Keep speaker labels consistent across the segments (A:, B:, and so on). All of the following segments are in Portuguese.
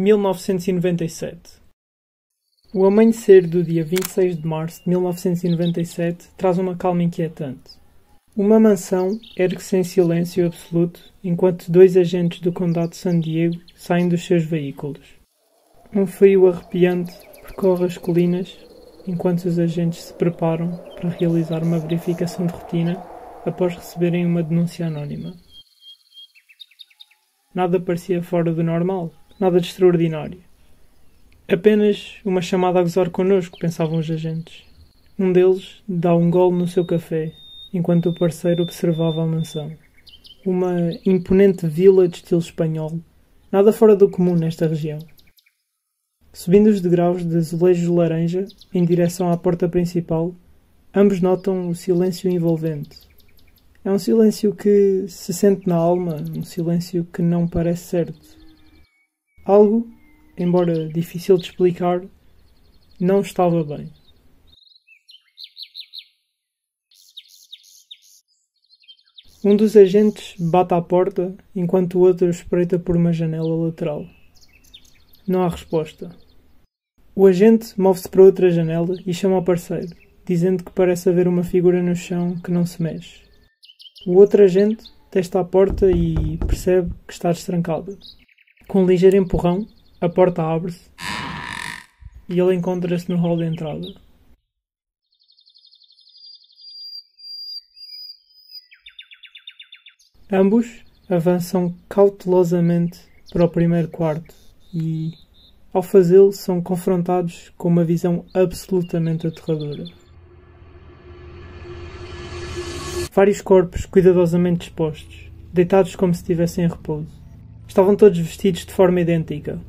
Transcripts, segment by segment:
A: 1997. O amanhecer do dia 26 de março de 1997 traz uma calma inquietante. Uma mansão ergue-se em silêncio absoluto enquanto dois agentes do condado de San Diego saem dos seus veículos. Um frio arrepiante percorre as colinas enquanto os agentes se preparam para realizar uma verificação de rotina após receberem uma denúncia anónima. Nada parecia fora do normal, nada de extraordinário. Apenas uma chamada a gozar connosco, pensavam os agentes. Um deles dá um gole no seu café, enquanto o parceiro observava a mansão. Uma imponente vila de estilo espanhol, nada fora do comum nesta região. Subindo os degraus de azulejos laranja em direção à porta principal, ambos notam o silêncio envolvente. É um silêncio que se sente na alma, um silêncio que não parece certo. Algo, embora difícil de explicar, não estava bem. Um dos agentes bate à porta enquanto o outro espreita por uma janela lateral. Não há resposta. O agente move-se para outra janela e chama ao parceiro, dizendo que parece haver uma figura no chão que não se mexe. O outro agente testa a porta e percebe que está destrancada. Com um ligeiro empurrão, a porta abre-se e ele encontra-se no hall de entrada. Ambos avançam cautelosamente para o primeiro quarto e, ao fazê-lo, são confrontados com uma visão absolutamente aterradora. Vários corpos cuidadosamente dispostos, deitados como se estivessem em repouso. Estavam todos vestidos de forma idêntica,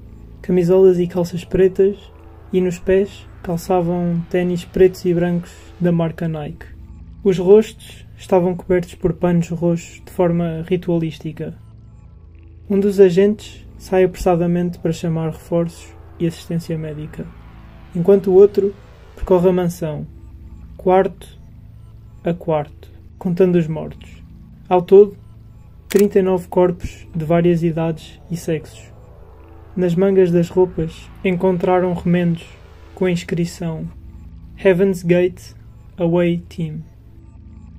A: camisolas e calças pretas, e nos pés calçavam ténis pretos e brancos da marca Nike. Os rostos estavam cobertos por panos roxos de forma ritualística. Um dos agentes sai apressadamente para chamar reforços e assistência médica, enquanto o outro percorre a mansão, quarto a quarto, contando os mortos. Ao todo, 39 corpos de várias idades e sexos. Nas mangas das roupas encontraram remendos com a inscrição Heaven's Gate Away Team.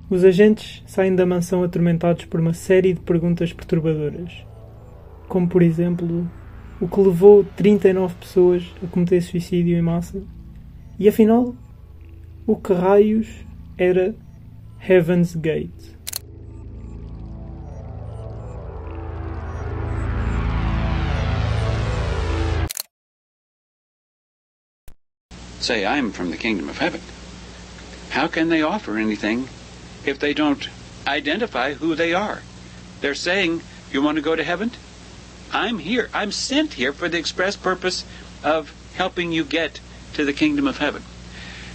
A: Os agentes saem da mansão atormentados por uma série de perguntas perturbadoras, como por exemplo, o que levou 39 pessoas a cometer suicídio em massa? E afinal, o que raios era Heaven's Gate?
B: Say, I'm from the kingdom of heaven. How can they offer anything if they don't identify who they are? They're saying, you want to go to heaven? I'm here. I'm sent here for the express purpose of helping you get to the kingdom of heaven.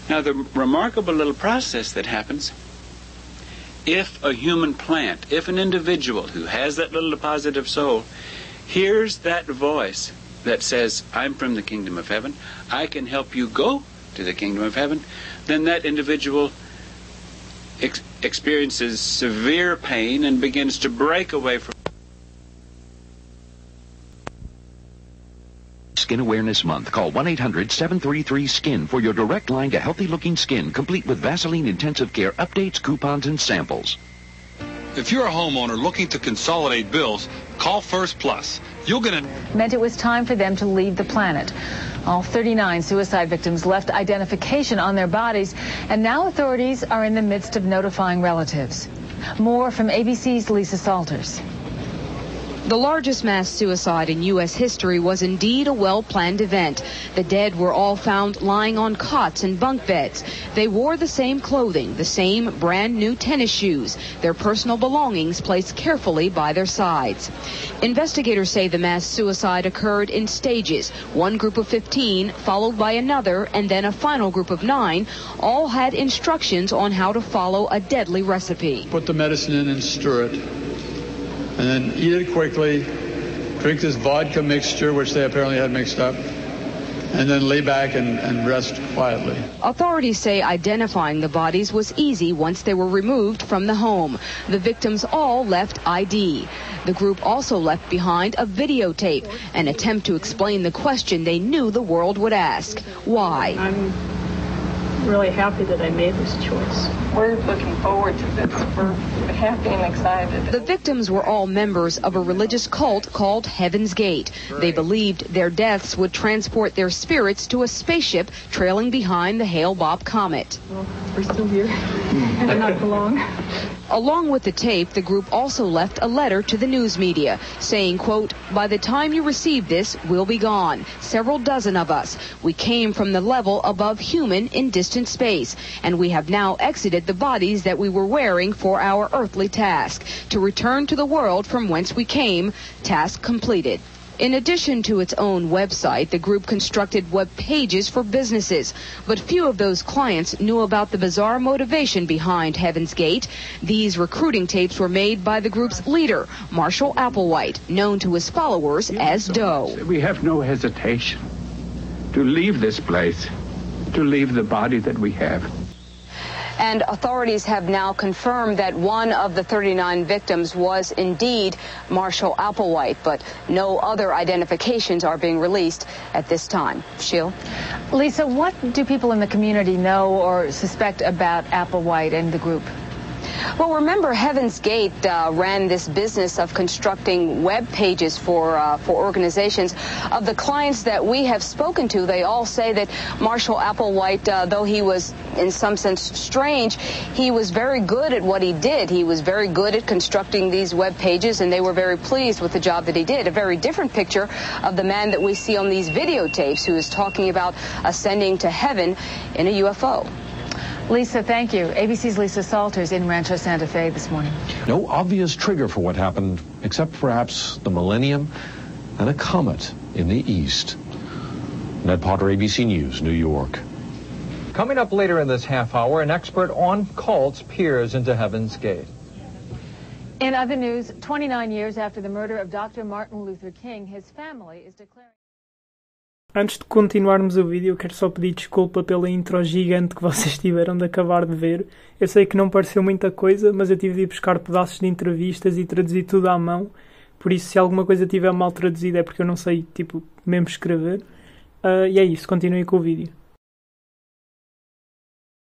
B: Now, the remarkable little process that happens, if a human plant, if an individual who has that little deposit of soul hears that voice that says, I'm from the kingdom of heaven, I can help you go to the kingdom of heaven, then that individual experiences severe pain and begins to break away from
C: Skin Awareness Month. Call 1-800-733-SKIN for your direct line to healthy-looking skin, complete with Vaseline Intensive Care updates, coupons, and samples.
D: If you're a homeowner looking to consolidate bills, call First Plus. You'll get
E: meant it was time for them to leave the planet. All 39 suicide victims left identification on their bodies, and now authorities are in the midst of notifying relatives. More from ABC's Lisa Salters.
F: The largest mass suicide in U.S. history was indeed a well-planned event. The dead were all found lying on cots and bunk beds. They wore the same clothing, the same brand-new tennis shoes, their personal belongings placed carefully by their sides. Investigators say the mass suicide occurred in stages. One group of 15, followed by another, and then a final group of 9, all had instructions on how to follow a deadly recipe.
G: Put the medicine in and stir it. And then eat it quickly, drink this vodka mixture, which they apparently had mixed up, and then lay back and rest quietly.
F: Authorities say identifying the bodies was easy once they were removed from the home. The victims all left ID. The group also left behind a videotape, an attempt to explain the question they knew the world would ask. Why?
H: I'm really happy that I made this choice. We're looking forward to this. We're happy and excited.
F: The victims were all members of a religious cult called Heaven's Gate. They believed their deaths would transport their spirits to a spaceship trailing behind the Hale-Bopp comet.
H: Well, we're still here. And not for long.
F: Along with the tape, the group also left a letter to the news media saying, quote, "By the time you receive this, we'll be gone. Several dozen of us. We came from the level above human in distant space, and we have now exited the bodies that we were wearing for our earthly task. To return to the world from whence we came, task completed." In addition to its own website, the group constructed web pages for businesses, but few of those clients knew about the bizarre motivation behind Heaven's Gate. These recruiting tapes were made by the group's leader, Marshall Applewhite, known to his followers as Doe.
B: We have no hesitation to leave this place, to leave the body that we have.
F: And authorities have now confirmed that one of the 39 victims was indeed Marshall Applewhite, but no other identifications are being released at this time. Sheila?
E: Lisa, what do people in the community know or suspect about Applewhite and the group?
F: Well, remember, Heaven's Gate ran this business of constructing web pages for organizations. Of the clients that we have spoken to, they all say that Marshall Applewhite, though he was in some sense strange, he was very good at what he did. He was very good at constructing these web pages, and they were very pleased with the job that he did. A very different picture of the man that we see on these videotapes, who is talking about ascending to heaven in a UFO.
E: Lisa, thank you. ABC's Lisa Salters in Rancho Santa Fe this morning.
I: No obvious trigger for what happened, except perhaps the millennium and a comet in the east. Ned Potter, ABC News, New York.
J: Coming up later in this half hour, an expert on cults peers into Heaven's Gate.
E: In other news, 29 years after the murder of Dr. Martin Luther King, his family is declaring...
A: Antes de continuarmos o vídeo, quero só pedir desculpa pela intro gigante que vocês tiveram de acabar de ver. Eu sei que não pareceu muita coisa, mas eu tive de ir buscar pedaços de entrevistas e traduzir tudo à mão. Por isso, se alguma coisa estiver mal traduzida é porque eu não sei, mesmo escrever. E é isso, continuem com o vídeo.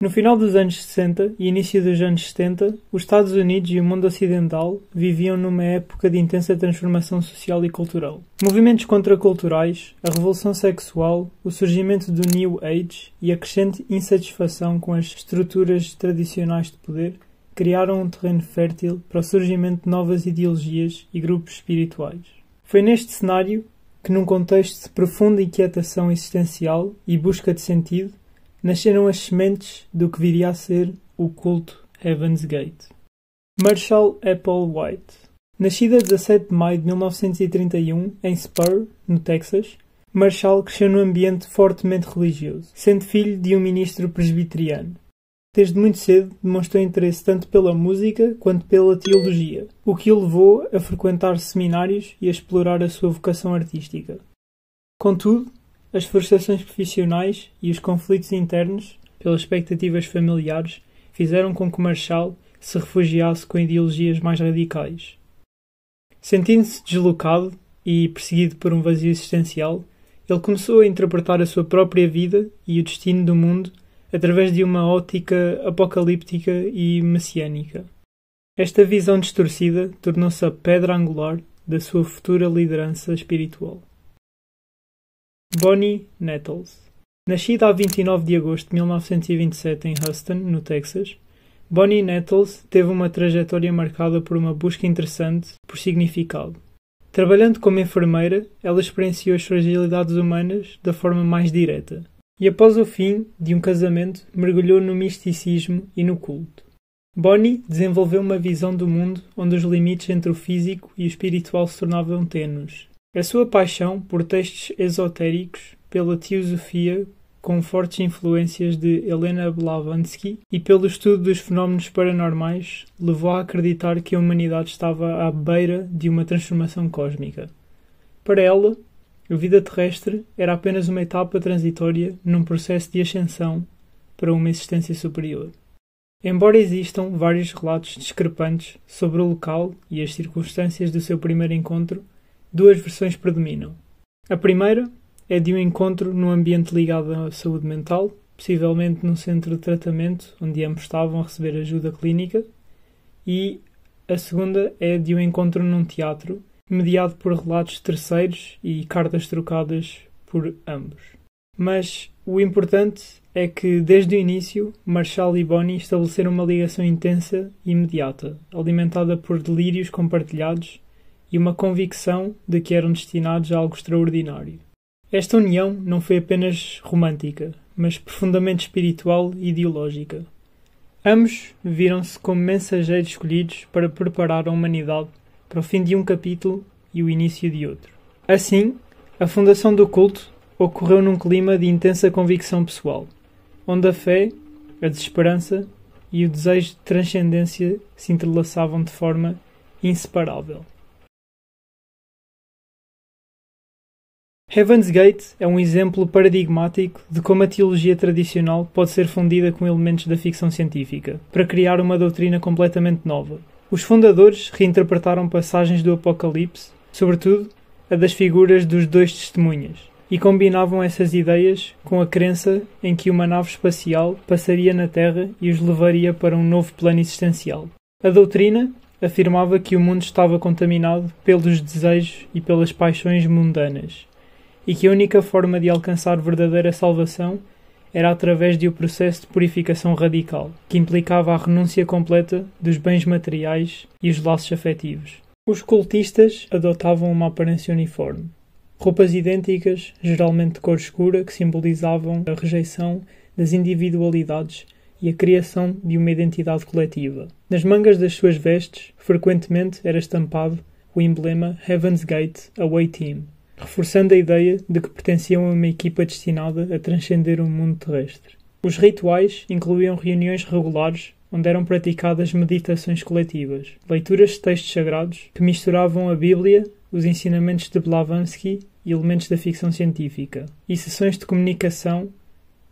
A: No final dos anos 60 e início dos anos 70, os Estados Unidos e o mundo ocidental viviam numa época de intensa transformação social e cultural. Movimentos contraculturais, a revolução sexual, o surgimento do New Age e a crescente insatisfação com as estruturas tradicionais de poder criaram um terreno fértil para o surgimento de novas ideologias e grupos espirituais. Foi neste cenário que, num contexto de profunda inquietação existencial e busca de sentido, nasceram as sementes do que viria a ser o culto Heaven's Gate. Marshall Applewhite. Nascido a 17 de maio de 1931 em Spur, no Texas, Marshall cresceu num ambiente fortemente religioso, sendo filho de um ministro presbiteriano. Desde muito cedo demonstrou interesse tanto pela música quanto pela teologia, o que o levou a frequentar seminários e a explorar a sua vocação artística. Contudo, as frustrações profissionais e os conflitos internos, pelas expectativas familiares, fizeram com que Marshall se refugiasse com ideologias mais radicais. Sentindo-se deslocado e perseguido por um vazio existencial, ele começou a interpretar a sua própria vida e o destino do mundo através de uma ótica apocalíptica e messiânica. Esta visão distorcida tornou-se a pedra angular da sua futura liderança espiritual. Bonnie Nettles. Nascida a 29 de agosto de 1927 em Houston, no Texas, Bonnie Nettles teve uma trajetória marcada por uma busca interessante por significado. Trabalhando como enfermeira, ela experienciou as fragilidades humanas da forma mais direta, e após o fim de um casamento, mergulhou no misticismo e no culto. Bonnie desenvolveu uma visão do mundo onde os limites entre o físico e o espiritual se tornavam tênues. A sua paixão por textos esotéricos, pela teosofia com fortes influências de Helena Blavatsky e pelo estudo dos fenómenos paranormais, levou a acreditar que a humanidade estava à beira de uma transformação cósmica. Para ela, A vida terrestre era apenas uma etapa transitória num processo de ascensão para uma existência superior. Embora existam vários relatos discrepantes sobre o local e as circunstâncias do seu primeiro encontro, duas versões predominam. A primeira é de um encontro num ambiente ligado à saúde mental, possivelmente num centro de tratamento onde ambos estavam a receber ajuda clínica, e a segunda é de um encontro num teatro, mediado por relatos terceiros e cartas trocadas por ambos. Mas o importante é que, desde o início, Marshall e Bonnie estabeleceram uma ligação intensa e imediata, alimentada por delírios compartilhados e uma convicção de que eram destinados a algo extraordinário. Esta união não foi apenas romântica, mas profundamente espiritual e ideológica. Ambos viram-se como mensageiros escolhidos para preparar a humanidade para o fim de um capítulo e o início de outro. Assim, a fundação do culto ocorreu num clima de intensa convicção pessoal, onde a fé, a desesperança e o desejo de transcendência se entrelaçavam de forma inseparável. Heaven's Gate é um exemplo paradigmático de como a teologia tradicional pode ser fundida com elementos da ficção científica, para criar uma doutrina completamente nova. Os fundadores reinterpretaram passagens do Apocalipse, sobretudo a das figuras dos dois testemunhas, e combinavam essas ideias com a crença em que uma nave espacial passaria na Terra e os levaria para um novo plano existencial. A doutrina afirmava que o mundo estava contaminado pelos desejos e pelas paixões mundanas, e que a única forma de alcançar verdadeira salvação era através de um processo de purificação radical, que implicava a renúncia completa dos bens materiais e os laços afetivos. Os cultistas adotavam uma aparência uniforme. Roupas idênticas, geralmente de cor escura, que simbolizavam a rejeição das individualidades e a criação de uma identidade coletiva. Nas mangas das suas vestes, frequentemente era estampado o emblema Heaven's Gate Away Team, reforçando a ideia de que pertenciam a uma equipa destinada a transcender o mundo terrestre. Os rituais incluíam reuniões regulares onde eram praticadas meditações coletivas, leituras de textos sagrados que misturavam a Bíblia, os ensinamentos de Blavatsky e elementos da ficção científica, e sessões de comunicação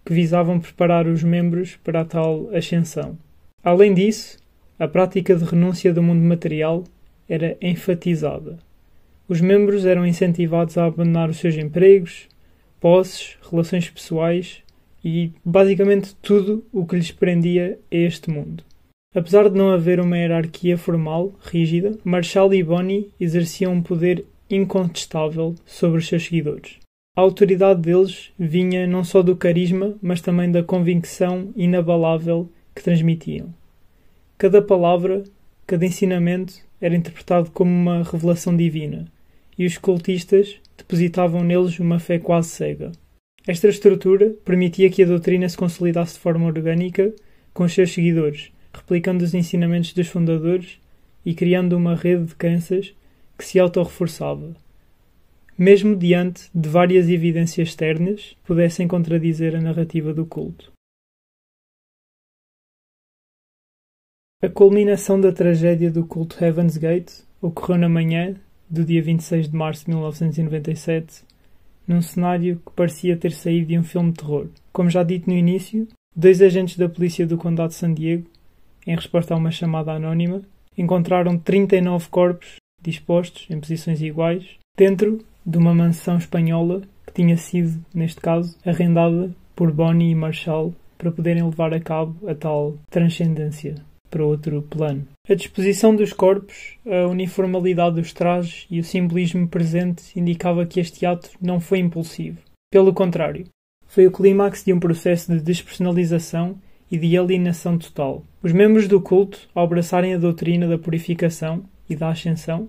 A: que visavam preparar os membros para a tal ascensão. Além disso, a prática de renúncia do mundo material era enfatizada. Os membros eram incentivados a abandonar os seus empregos, posses, relações pessoais e, basicamente, tudo o que lhes prendia a este mundo. Apesar de não haver uma hierarquia formal, rígida, Marshall e Bonnie exerciam um poder incontestável sobre os seus seguidores. A autoridade deles vinha não só do carisma, mas também da convicção inabalável que transmitiam. Cada palavra, cada ensinamento era interpretado como uma revelação divina, e os cultistas depositavam neles uma fé quase cega. Esta estrutura permitia que a doutrina se consolidasse de forma orgânica com os seus seguidores, replicando os ensinamentos dos fundadores e criando uma rede de crenças que se autorreforçava, mesmo diante de várias evidências externas que pudessem contradizer a narrativa do culto. A culminação da tragédia do culto Heaven's Gate ocorreu na manhã do dia 26 de março de 1997, num cenário que parecia ter saído de um filme de terror. Como já dito no início, 2 agentes da polícia do condado de San Diego, em resposta a uma chamada anónima, encontraram 39 corpos dispostos em posições iguais dentro de uma mansão espanhola que tinha sido, neste caso, arrendada por Bonnie e Marshall para poderem levar a cabo a tal transcendência para outro plano. A disposição dos corpos, a uniformidade dos trajes e o simbolismo presente indicava que este ato não foi impulsivo. Pelo contrário, foi o clímax de um processo de despersonalização e de alienação total. Os membros do culto, ao abraçarem a doutrina da purificação e da ascensão,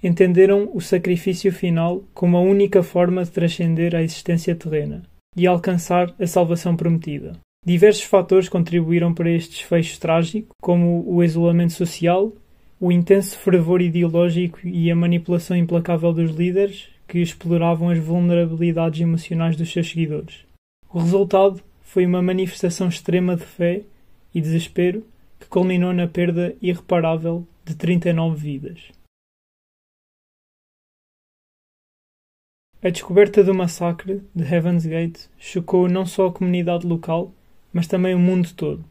A: entenderam o sacrifício final como a única forma de transcender a existência terrena e alcançar a salvação prometida. Diversos fatores contribuíram para este desfecho trágico, como o isolamento social, o intenso fervor ideológico e a manipulação implacável dos líderes, que exploravam as vulnerabilidades emocionais dos seus seguidores. O resultado foi uma manifestação extrema de fé e desespero que culminou na perda irreparável de 39 vidas. A descoberta do massacre de Heaven's Gate chocou não só a comunidade local, mas também o mundo todo.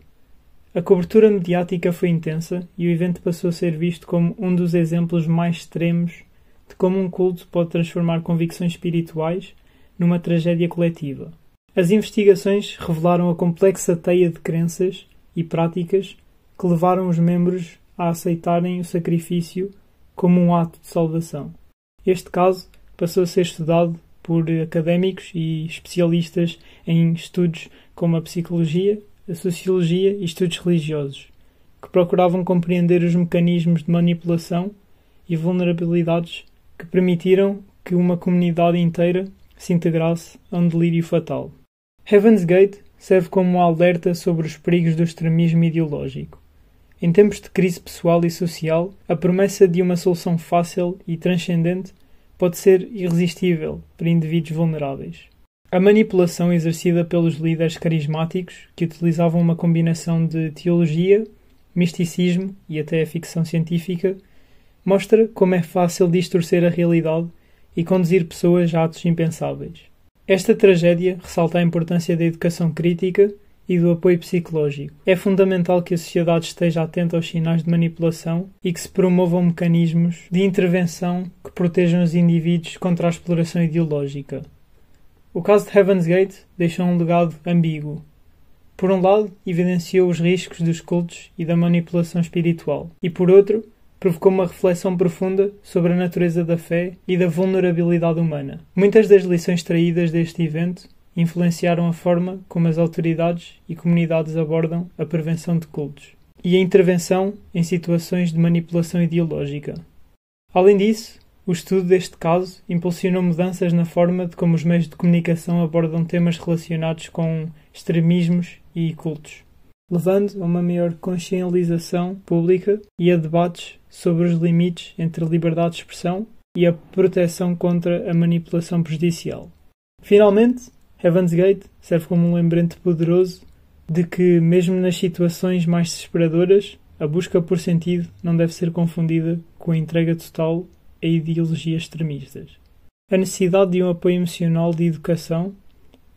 A: A cobertura mediática foi intensa e o evento passou a ser visto como um dos exemplos mais extremos de como um culto pode transformar convicções espirituais numa tragédia coletiva. As investigações revelaram a complexa teia de crenças e práticas que levaram os membros a aceitarem o sacrifício como um ato de salvação. Este caso passou a ser estudado por académicos e especialistas em estudos como a psicologia, a sociologia e estudos religiosos, que procuravam compreender os mecanismos de manipulação e vulnerabilidades que permitiram que uma comunidade inteira se integrasse a um delírio fatal. Heaven's Gate serve como um alerta sobre os perigos do extremismo ideológico. Em tempos de crise pessoal e social, a promessa de uma solução fácil e transcendente pode ser irresistível para indivíduos vulneráveis. A manipulação exercida pelos líderes carismáticos, que utilizavam uma combinação de teologia, misticismo e até a ficção científica, mostra como é fácil distorcer a realidade e conduzir pessoas a atos impensáveis. Esta tragédia ressalta a importância da educação crítica e do apoio psicológico. É fundamental que a sociedade esteja atenta aos sinais de manipulação e que se promovam mecanismos de intervenção que protejam os indivíduos contra a exploração ideológica. O caso de Heaven's Gate deixou um legado ambíguo. Por um lado, evidenciou os riscos dos cultos e da manipulação espiritual, e por outro, provocou uma reflexão profunda sobre a natureza da fé e da vulnerabilidade humana. Muitas das lições extraídas deste evento influenciaram a forma como as autoridades e comunidades abordam a prevenção de cultos e a intervenção em situações de manipulação ideológica. Além disso, o estudo deste caso impulsionou mudanças na forma de como os meios de comunicação abordam temas relacionados com extremismos e cultos, levando a uma maior consciencialização pública e a debates sobre os limites entre a liberdade de expressão e a proteção contra a manipulação prejudicial. Finalmente, Heaven's Gate serve como um lembrete poderoso de que, mesmo nas situações mais desesperadoras, a busca por sentido não deve ser confundida com a entrega total a ideologias extremistas. A necessidade de um apoio emocional de educação,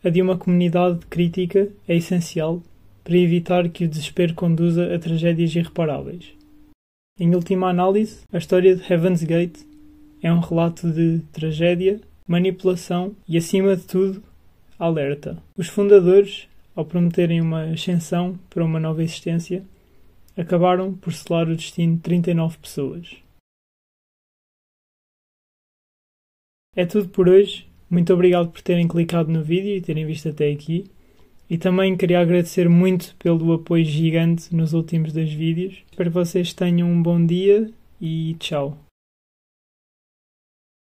A: a de uma comunidade crítica, é essencial para evitar que o desespero conduza a tragédias irreparáveis. Em última análise, a história de Heaven's Gate é um relato de tragédia, manipulação e, acima de tudo, alerta. Os fundadores, ao prometerem uma ascensão para uma nova existência, acabaram por selar o destino de 39 pessoas. É tudo por hoje. Muito obrigado por terem clicado no vídeo e terem visto até aqui. E também queria agradecer muito pelo apoio gigante nos últimos 2 vídeos. Espero que vocês tenham um bom dia e tchau.